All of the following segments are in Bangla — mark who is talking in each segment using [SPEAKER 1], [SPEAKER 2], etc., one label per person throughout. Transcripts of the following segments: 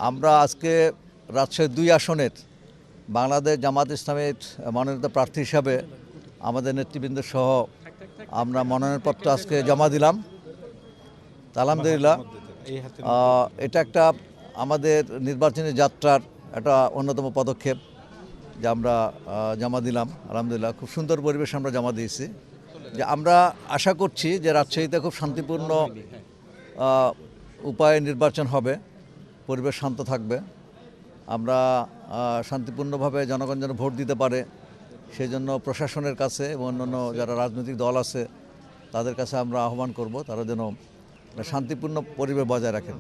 [SPEAKER 1] আমরা আজকে রাজশাহী 2 আসনের বাংলাদেশ জামাত ইসলামীর মনোনীত প্রার্থী হিসাবে আমাদের নেতৃবৃন্দ সহ আমরা মনোনয়নপত্র আজকে জমা দিলাম। আলহামদুলিল্লাহ এটা একটা আমাদের নির্বাচনী যাত্রার একটা অন্যতম পদক্ষেপ যে আমরা জমা দিলাম। আলহামদুলিল্লাহ খুব সুন্দর পরিবেশ আমরা জমা দিয়েছি। যে আমরা আশা করছি যে রাজশাহীতে খুব শান্তিপূর্ণ উপায়ে নির্বাচন হবে, পরিবেশ শান্ত থাকবে। আমরা শান্তিপূর্ণভাবে জনগণ যেন ভোট দিতে পারে সেই জন্য প্রশাসনের কাছে এবং অন্যান্য যারা রাজনৈতিক দল আছে তাদের কাছে আমরা আহ্বান করব তারা যেন শান্তিপূর্ণ পরিবেশ বজায় রাখেন।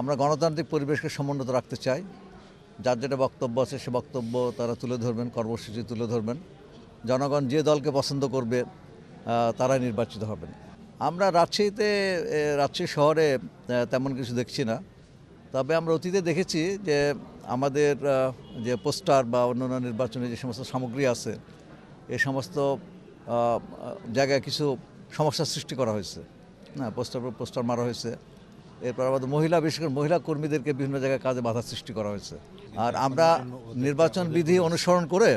[SPEAKER 1] আমরা গণতান্ত্রিক পরিবেশকে সমুন্নত রাখতে চাই। যার যেটা বক্তব্য আছে সে বক্তব্য তারা তুলে ধরবেন, কর্মসূচি তুলে ধরবেন। জনগণ যে দলকে পছন্দ করবে তারাই নির্বাচিত হবেন। আমরা রাজশাহী শহরে তেমন কিছু দেখছি না, তবে আমরা অতীতে দেখেছি যে আমাদের যে পোস্টার বা অন্যান্য নির্বাচনে যে সমস্ত সামগ্রী আছে এই সমস্ত জায়গায় কিছু সমস্যার সৃষ্টি করা হয়েছে। না, পোস্টার মারা হয়েছে। এরপর আমাদের বিশেষ করে মহিলা কর্মীদেরকে বিভিন্ন জায়গায় কাজে বাধা সৃষ্টি করা হয়েছে। আর আমরা নির্বাচন বিধি অনুসরণ করে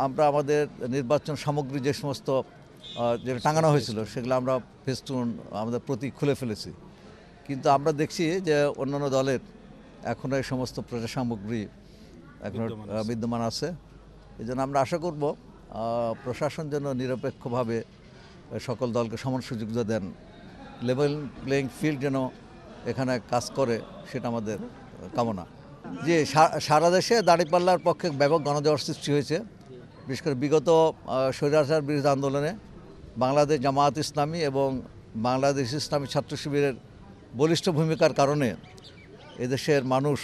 [SPEAKER 1] আমরা আমাদের নির্বাচন সামগ্রী যে সমস্ত যেটা টাঙানো হয়েছিল সেগুলো আমরা ফেস্টুন আমাদের প্রতীক খুলে ফেলেছি। কিন্তু আমরা দেখছি যে অন্যান্য দলের এখনও এই সমস্ত প্রচার সামগ্রী এখনও বিদ্যমান আছে। এই জন্য আমরা আশা করব প্রশাসন যেন নিরপেক্ষভাবে সকল দলকে সমান সুযোগ দেন, লেভেল প্লেয়িং ফিল্ড যেন এখানে কাজ করে, সেটা আমাদের কামনা। যে সারা দেশে দাঁড়িপাল্লার পক্ষে ব্যাপক গণজোয়ার সৃষ্টি হয়েছে। বিশেষ করে বিগত স্বৈরাচার বিরোধী আন্দোলনে বাংলাদেশ জামাত ইসলামী এবং বাংলাদেশ ইসলামী ছাত্র শিবিরের বলিষ্ঠ ভূমিকার কারণে এদেশের মানুষ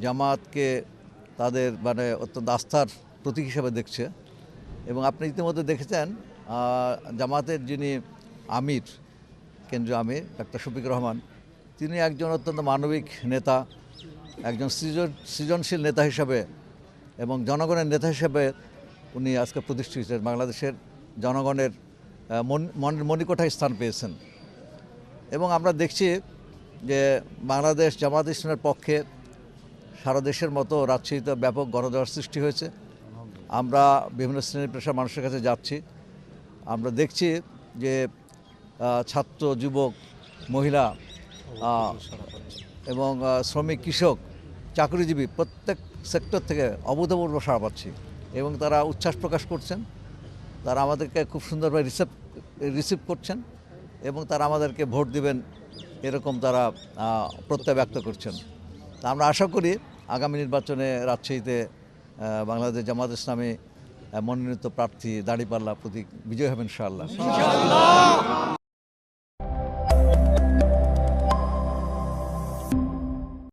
[SPEAKER 1] জামাতকে তাদের অত্যন্ত আস্থার প্রতীক হিসেবে দেখছে। এবং আপনি ইতিমধ্যে দেখেছেন জামাতের যিনি আমির, কেন্দ্রীয় আমির ডাক্তার শফিকুর রহমান, তিনি একজন অত্যন্ত মানবিক নেতা, একজন সৃজনশীল নেতা হিসাবে এবং জনগণের নেতা হিসেবে উনি আজকে প্রতিষ্ঠিত হয়েছেন। বাংলাদেশের জনগণের মনের মণিকোঠায় স্থান পেয়েছেন। এবং আমরা দেখছি যে বাংলাদেশ জামাত ইসলামের পক্ষে সারা দেশের মতো রাজশাহীতে ব্যাপক গণজোয়ার সৃষ্টি হয়েছে। আমরা বিভিন্ন শ্রেণী পেশার মানুষের কাছে যাচ্ছি, আমরা দেখছি যে ছাত্র, যুবক, মহিলা এবং শ্রমিক, কৃষক, চাকরিজীবী প্রত্যেক সেক্টর থেকে অভূতপূর্ব সাড়া পাচ্ছি এবং তারা উচ্ছ্বাস প্রকাশ করছেন। তারা আমাদেরকে খুব সুন্দরভাবে রিসিভ করছেন এবং তারা আমাদেরকে ভোট দিবেন এরকম তারা প্রত্যয় ব্যক্ত করছেন। তা আমরা আশা করি আগামী নির্বাচনে রাজশাহীতে বাংলাদেশ জামাত ইসলামী মনোনীত প্রার্থী দাঁড়িপাল্লা প্রতীক বিজয় হবেন ইনশাআল্লাহ।